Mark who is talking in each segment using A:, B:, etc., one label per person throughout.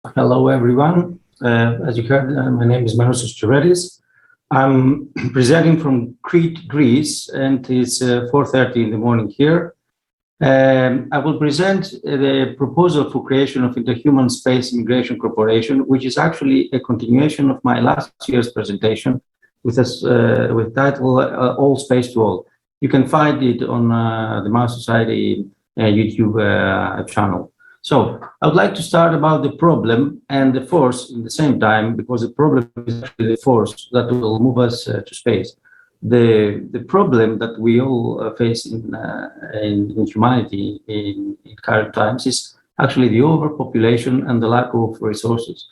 A: Hello, everyone. As you heard, my name is Manos Choudis. I'm presenting from Crete, Greece, and it's 4:30 in the morning here. I will present the proposal for creation of Interhuman Space Immigration Corporation, which is actually a continuation of my last year's presentation with title All Space to All. You can find it on the Mars Society YouTube channel. So I would like to start about the problem and the force in the same time, because the problem is actually the force that will move us to space. The problem that we all face in humanity in current times is actually the overpopulation and the lack of resources.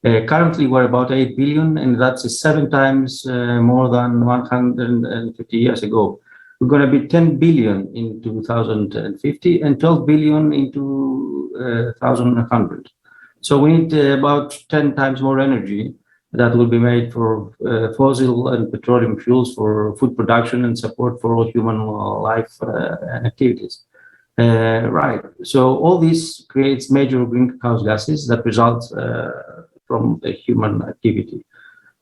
A: Currently, we're about 8 billion, and that's 7 times more than 150 years ago. We're going to be 10 billion in 2050 and 12 billion in 2100. So we need about 10 times more energy that will be made for fossil and petroleum fuels for food production and support for all human life and activities. Right. So all this creates major greenhouse gases that result from the human activity.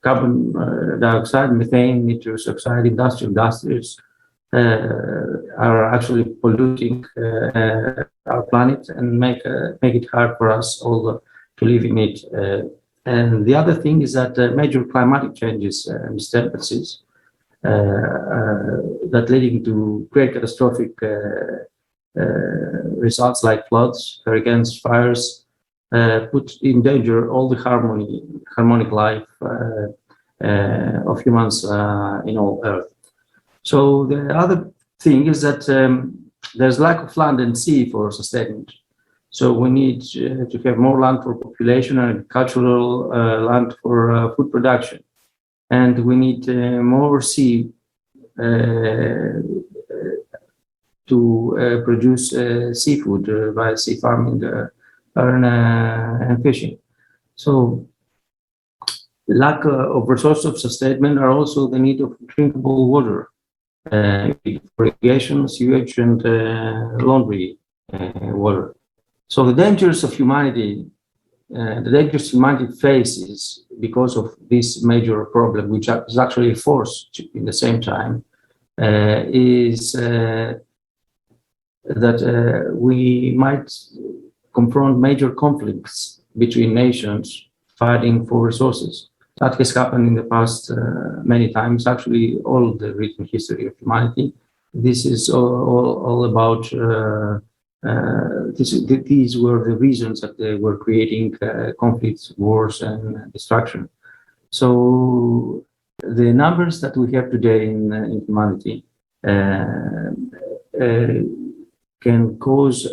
A: Carbon dioxide, methane, nitrous oxide, industrial gases, are actually polluting our planet and make it hard for us all to live in it. And the other thing is that major climatic changes and disturbances that leading to great catastrophic results like floods, hurricanes, fires, put in danger all the harmonic life of humans in all Earth. So the other thing is that there's lack of land and sea for sustainment. So we need to have more land for population and agricultural land for food production. And we need more sea to produce seafood by sea farming and fishing. So lack of resource of sustainment are also the need of drinkable water. For irrigation, sewage, and laundry water. So the dangers of humanity, faces because of this major problem, which is actually a force in the same time, is that we might confront major conflicts between nations fighting for resources. That has happened in the past many times, actually all the written history of humanity. This is all about, these were the reasons that they were creating conflicts, wars, and destruction. So the numbers that we have today in humanity can cause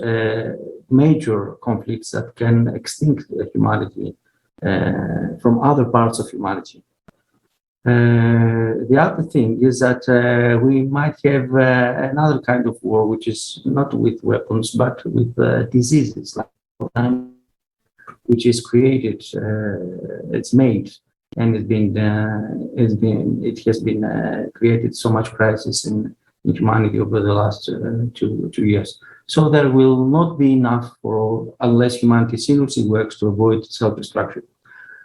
A: major conflicts that can extinct humanity from other parts of humanity. The other thing is that we might have another kind of war, which is not with weapons, but with diseases, like which is created, it's made, and it has been created so much crisis in humanity over the last 2 years. So there will not be enough for all unless humanity seriously works to avoid self-destruction.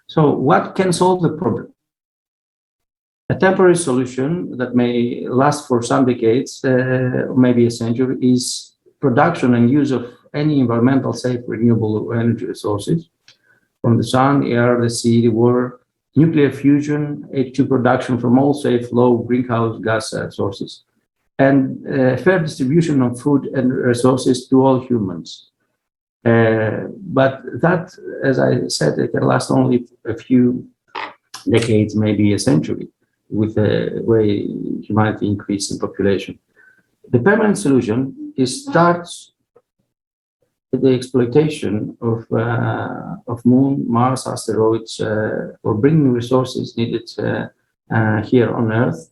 A: So what can solve the problem? A temporary solution that may last for some decades, maybe a century, is production and use of any environmental safe renewable energy resources from the sun, air, the sea, the water, nuclear fusion, H2 production from all safe low greenhouse gas sources, and fair distribution of food and resources to all humans. But that, as I said, it can last only a few decades, maybe a century, with the way humanity increases in population. The permanent solution starts with the exploitation of Moon, Mars, asteroids for bringing resources needed here on Earth,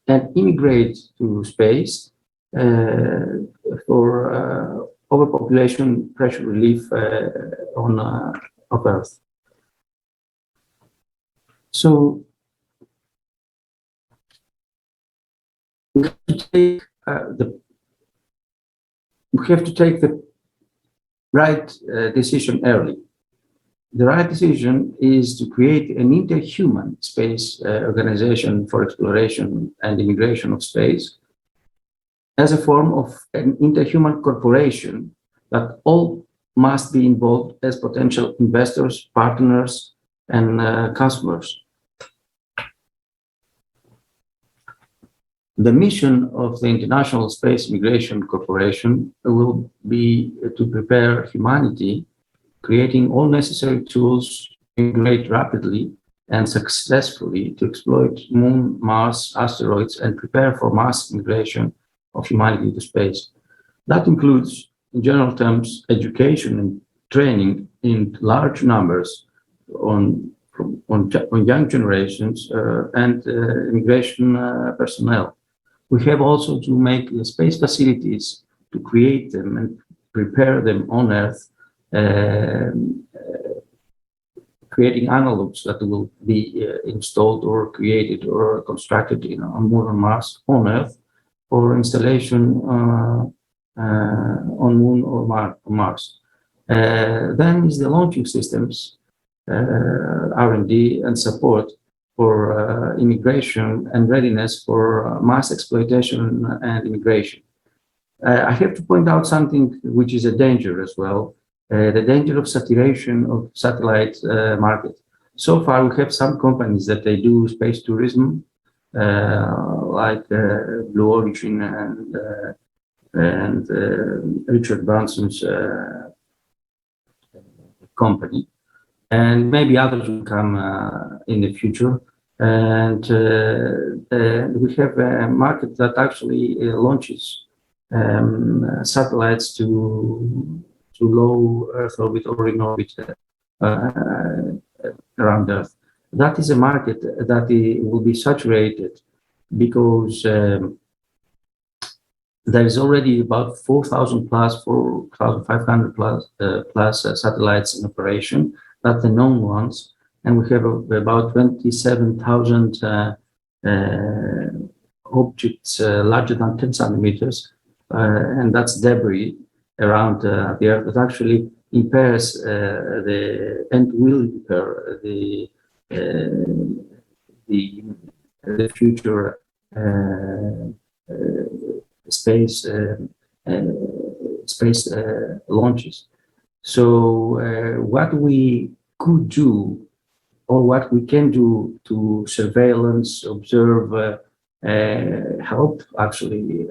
A: and immigrate to space for overpopulation pressure relief of Earth. So we have to take the right decision early. The right decision is to create an interhuman space organization for exploration and immigration of space as a form of an interhuman corporation that all must be involved as potential investors, partners, and customers. The mission of the International Space Migration Corporation will be to prepare humanity, creating all necessary tools to migrate rapidly and successfully to exploit Moon, Mars, asteroids, and prepare for mass migration of humanity to space. That includes, in general terms, education and training in large numbers on young generations and immigration personnel. We have also to make the space facilities to create them and prepare them on Earth, creating analogs that will be installed or created or constructed on Moon or Mars, on Earth, for installation on Moon or Mars. Then is the launching systems, R&D and support for immigration and readiness for mass exploitation and immigration. I have to point out something which is a danger as well, the danger of saturation of satellite market. So far, we have some companies that they do space tourism, like Blue Origin and Richard Branson's company, and maybe others will come in the future. And we have a market that actually launches satellites to low Earth orbit or in orbit around Earth. That is a market that will be saturated because there is already about 4,000 plus, 4,500 plus satellites in operation. That's the known ones. And we have about 27,000 objects larger than 10 centimeters. And that's debris around the Earth that actually impairs and will impair the future space launches. So what we could do, or what we can do to surveillance, observe, help actually,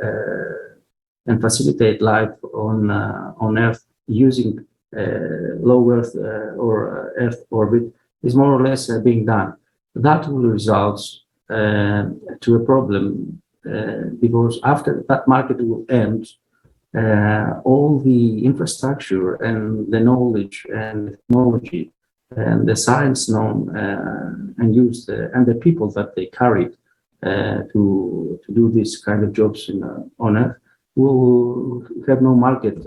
A: and facilitate life on Earth using low Earth or Earth orbit is more or less being done. That will result to a problem because after that market will end, all the infrastructure and the knowledge and technology and the science known and used and the people that they carried to do this kind of jobs on Earth will have no market,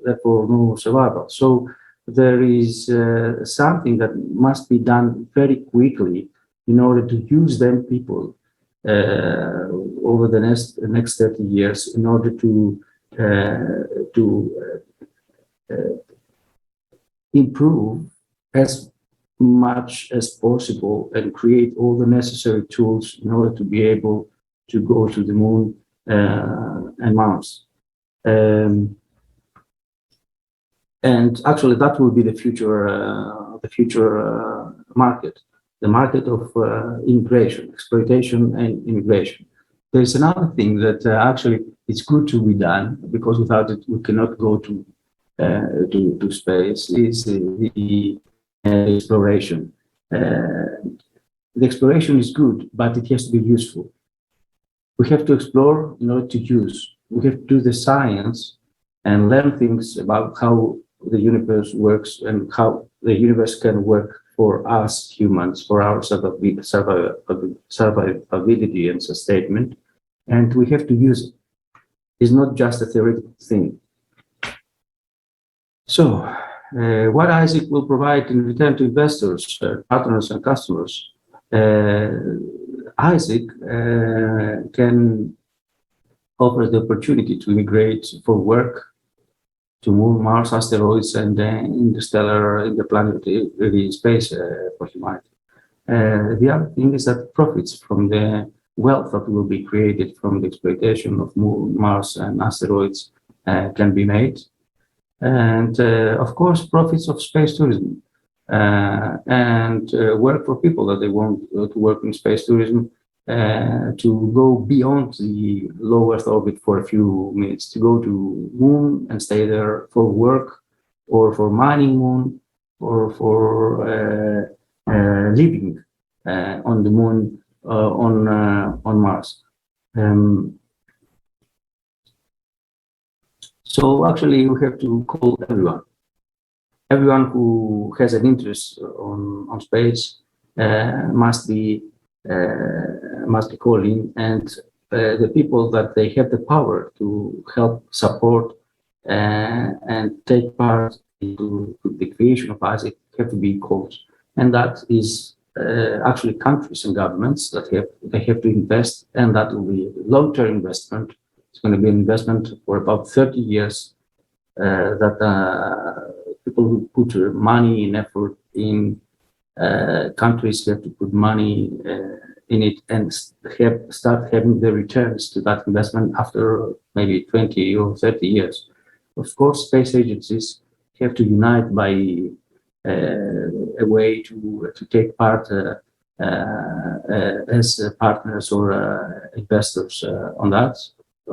A: therefore no survival. So there is something that must be done very quickly in order to use them people over the next 30 years in order to improve as much as possible and create all the necessary tools in order to be able to go to the Moon and Mars. And actually, that will be the future market, the market of immigration, exploitation, and immigration. There's another thing that actually it's good to be done because without it we cannot go to space. Is the exploration. The exploration is good, but it has to be useful. We have to explore in order to use. We have to do the science and learn things about how the universe works and how the universe can work for us humans, for our survivability and sustainment. And we have to use it. It's not just a theoretical thing. So, what I.S.I.C will provide in return to investors, partners, and customers, I.S.I.C can offer the opportunity to immigrate for work, to Moon, Mars, asteroids, and interplanetary space for humanity. The other thing is that profits from the wealth that will be created from the exploitation of Moon, Mars, and asteroids can be made. And of course, profits of space tourism and work for people that they want to work in space tourism, to go beyond the low Earth orbit for a few minutes, to go to Moon and stay there for work, or for mining Moon, or for living on the Moon, on Mars. So actually, we have to call everyone who has an interest on space must be calling, and the people that they have the power to help support and take part into the creation of I.S.I.C have to be called, and that is actually countries and governments that have to invest, and that will be a long-term investment. It's going to be an investment for about 30 years that people who put money and effort in, countries have to put money in it and start having the returns to that investment after maybe 20 or 30 years. Of course, space agencies have to unite by a way to take part as partners or investors on that.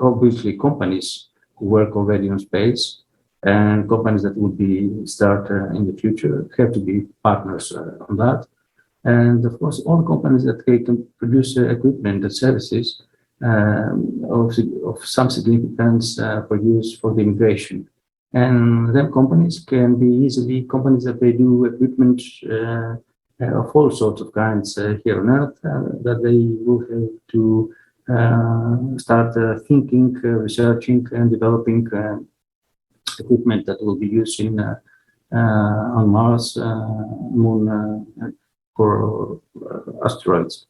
A: Obviously, companies who work already on space and companies that would be start in the future have to be partners on that. And of course, all companies that can produce equipment and services of some significance for use for the immigration. And then companies can be easily companies that they do equipment of all sorts of kinds here on Earth, that they will have to start thinking, researching, and developing equipment that will be used in on Mars, Moon, for asteroids.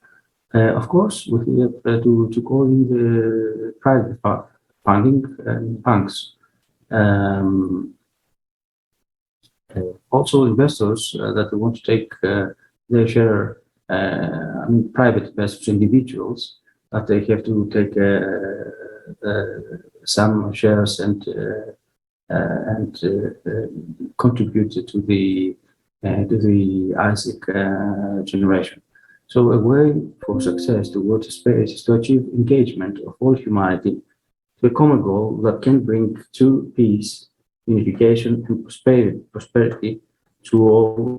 A: Of course, we have to call in the private funding and banks. Also, investors that want to take their share, private investors, individuals, that they have to take some shares and contribute to the I.S.I.C generation. So a way for success towards space is to achieve engagement of all humanity to a common goal that can bring to peace, unification, and prosperity to all.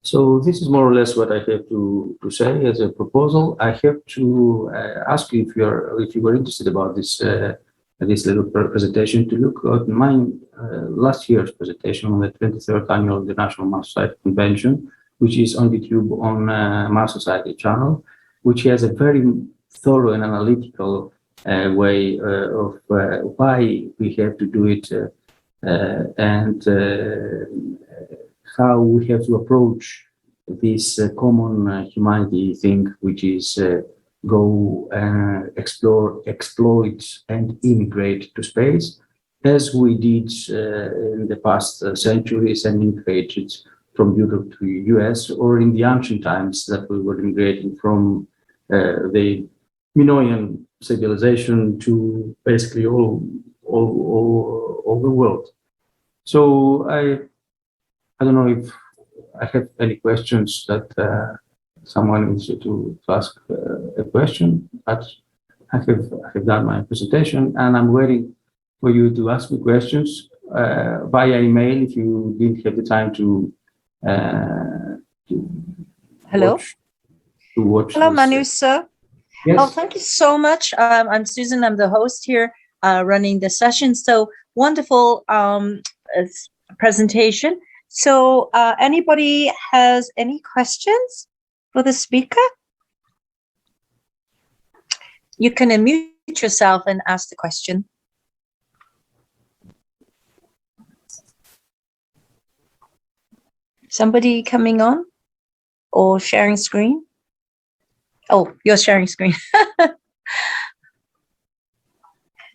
A: So this is more or less what I have to say as a proposal. I have to ask you if you were interested about this this little presentation, to look at my last year's presentation on the 23rd annual International Mars Society Convention, which is on YouTube on Mars Society channel, which has a very thorough and analytical way of why we have to do it and how we have to approach this common humanity thing, which is go explore, exploit, and immigrate to space, as we did in the past centuries and immigrated from Europe to the US, or in the ancient times that we were immigrating from the Minoan civilization to basically all the world. So I don't know if I have any questions that someone needs to ask a question, but I have done my presentation, and I'm waiting for you to ask me questions via email if you didn't have the time to
B: Hello.
A: watch
B: Hello,
A: this.
B: Manu, sir.
A: Yes.
B: Oh, thank you so much. I'm Susan. I'm the host here, running the session. So wonderful presentation. So anybody has any questions for the speaker? You can unmute yourself and ask the question. Somebody coming on or sharing screen? Oh, you're sharing screen.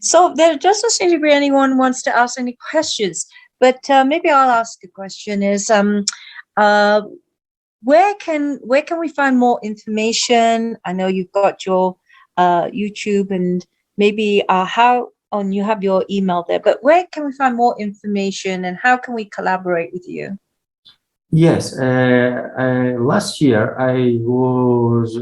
B: So there doesn't seem to be anyone wants to ask any questions, but maybe I'll ask a question. Uh, where can we find more information? I know you've got your YouTube and maybe how on you have your email there, but where can we find more information and how can we collaborate with you?
A: Yes, last year I was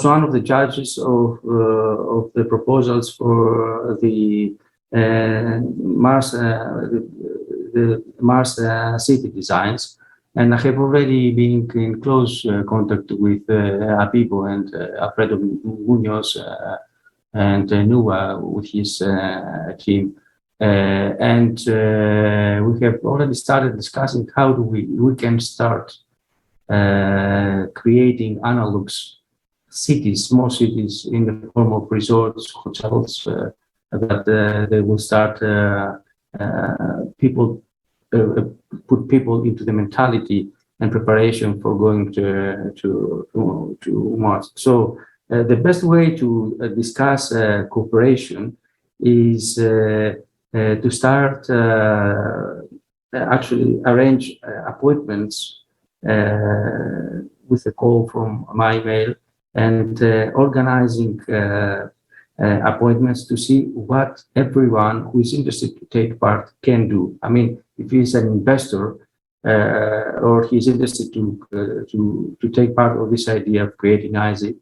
A: one of the judges of the proposals for the Mars the Mars city designs, and I have already been in close contact with Abibo and Alfredo Munoz and Nua with his team. And we have already started discussing how do we can start creating analogs cities, small cities in the form of resorts, hotels that they will start people put people into the mentality and preparation for going to Mars. So the best way to discuss cooperation is to start actually arrange appointments with a call from my email and organizing appointments to see what everyone who is interested to take part can do. I mean, if he's an investor or he's interested to take part of this idea of creating I.S.I.C,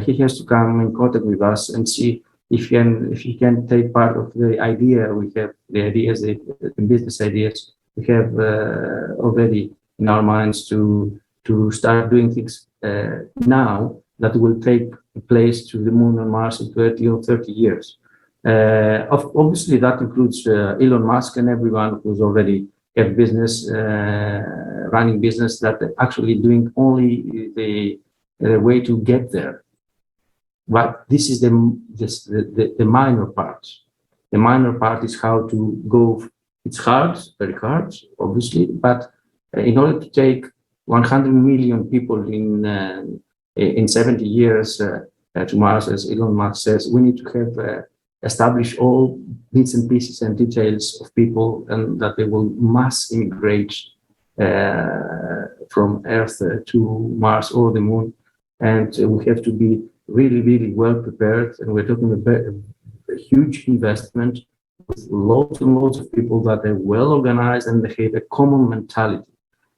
A: he has to come in contact with us and see if he can take part of the idea. We have the ideas, the business ideas we have already in our minds to start doing things now that will take place to the moon and Mars in 20 or 30 years. Obviously, that includes Elon Musk and everyone who's already have business, running business that actually doing only the way to get there. But this is the minor part. The minor part is how to go. It's hard, very hard, obviously, but in order to take 100 million people in 70 years to Mars, as Elon Musk says, we need to have establish all bits and pieces and details of people, and that they will mass immigrate from Earth to Mars or the moon. And we have to be really, really well prepared. And we're talking about a huge investment with lots and lots of people that are well organized and they have a common mentality.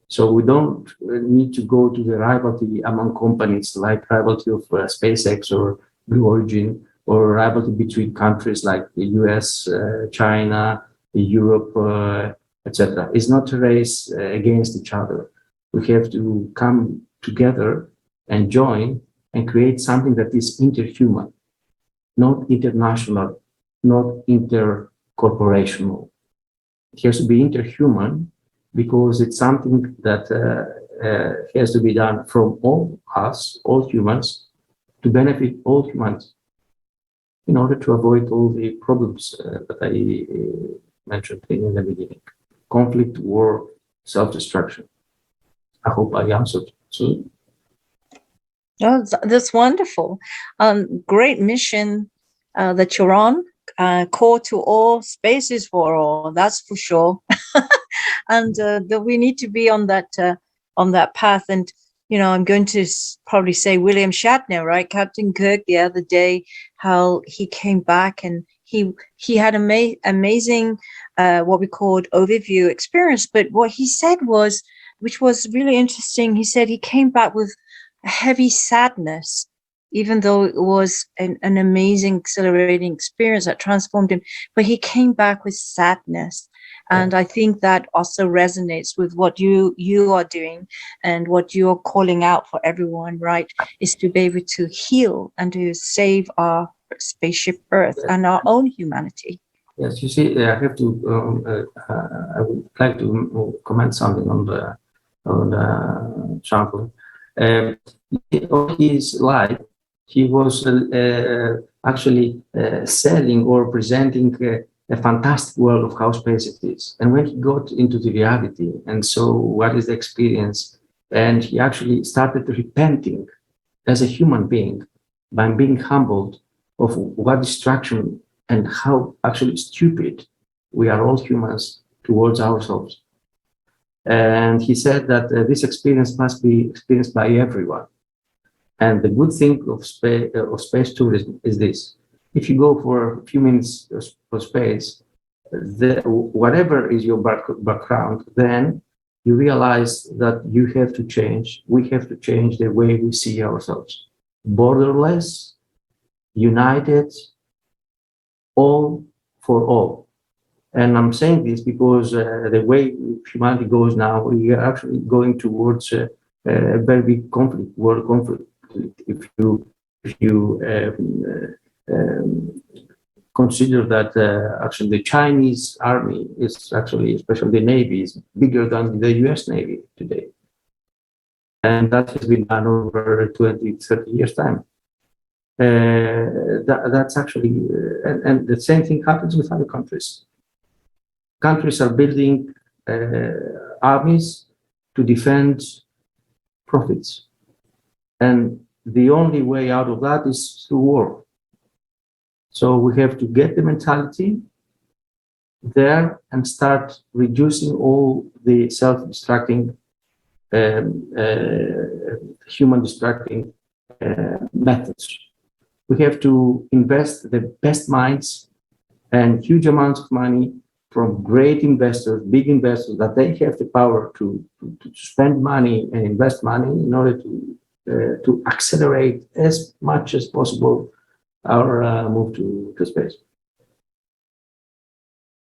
A: So we don't need to go to the rivalry among companies like rivalry of SpaceX or Blue Origin, or rivalry between countries like the US, China, Europe, etc. It's not a race against each other. We have to come together and join and create something that is interhuman, not international, not intercorporational. It has to be interhuman because it's something that has to be done from all us, all humans, to benefit all humans, in order to avoid all the problems that I mentioned in the beginning: conflict, war, self-destruction. I hope I answered. So,
B: Oh, that's wonderful. Great mission that you're on. Core to all, spaces for all. That's for sure. And that we need to be on that path. And I'm going to probably say William Shatner, right? Captain Kirk the other day, how he came back and he had amazing what we called overview experience. But what he said was, which was really interesting, he said he came back with a heavy sadness, even though it was an amazing, exhilarating experience that transformed him. But he came back with sadness. And I think that also resonates with what you are doing and what you're calling out for everyone, right? Is to be able to heal and to save our spaceship Earth and our own humanity.
A: Yes, you see, I have to. I would like to comment something on the Champlin. All his life, he was actually selling or presenting a fantastic world of how space it is. And when he got into the reality and saw what is the experience, and he actually started repenting as a human being by being humbled of what distraction and how actually stupid we are all humans towards ourselves. And he said that this experience must be experienced by everyone. And the good thing of space tourism is this. If you go for a few minutes for space, whatever is your background, then you realize that you have to change. We have to change the way we see ourselves. Borderless, united, all for all. And I'm saying this because the way humanity goes now, we are actually going towards a very big conflict, world conflict. If you consider that actually the Chinese army is actually, especially the Navy, is bigger than the US Navy today. And that has been done over 20, 30 years' time. That's actually, and the same thing happens with other countries. Countries are building armies to defend profits. And the only way out of that is through war. So we have to get the mentality there and start reducing all the self-destructing, human destructing methods. We have to invest the best minds and huge amounts of money from great investors, big investors, that they have the power to spend money and invest money in order to accelerate as much as possible our move to space.